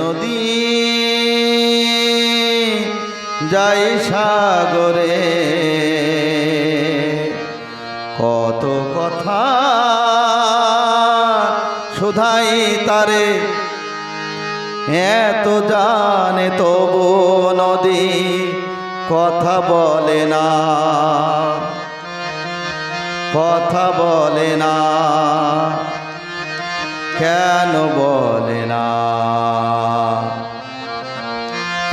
নদী যাই সাগরে, কত কথা শুধাই তারে, এত জানে তবু নদী কথা বলে না, কথা বলে না, কেন বলে না,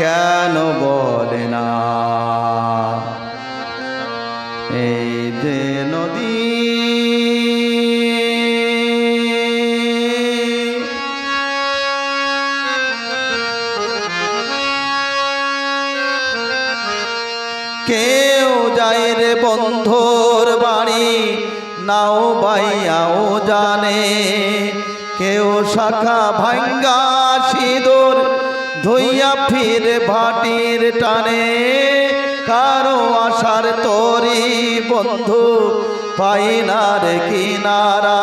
কেন বলে না? এই যে নদী কেউ যায় রে বন্ধুর বাড়ি, নাও বাইয়াও জানে, কেউ শাখা ভাঙ্গা সিঁদুর ধুইয়া ফিরে ভাটির টানে, কারো আশার তরি বন্ধু পাই না রে কিনারা,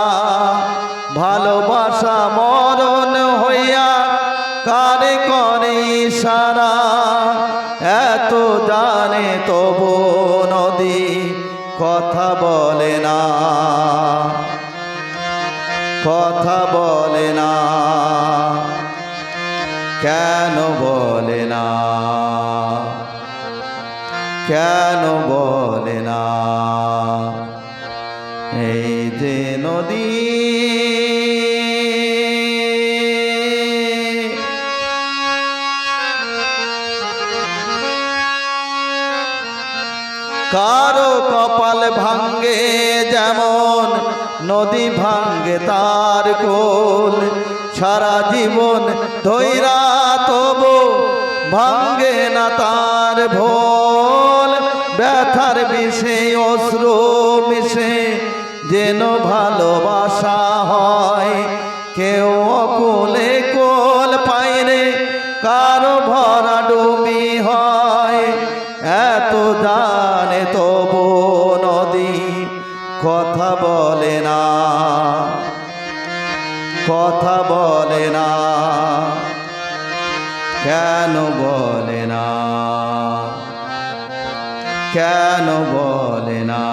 ভালোবাসা মরণ হইয়া কারে করে ইশারা, এত জানে তবু নদী কথা বলে না, কথা বলে না, কেন বলে না, কেন বলে না? এই যে নদী কারো কপাল ভাঙ্গে যেমন নদী ভাঙ্গে তার কোল, সারা জীবন ধৈরা তবু ভাঙ্গে না তার ভোল, ব্যথার বিষে অশ্রু মিশে যেন ভালোবাসা হয়, কেউ অকুলে কোল পাইরে কারো ভরা ডুবি হয়, এত জানে তবু নদী কথা বলে না, কথা বলে না, কেন বলে না, কেন বলে না?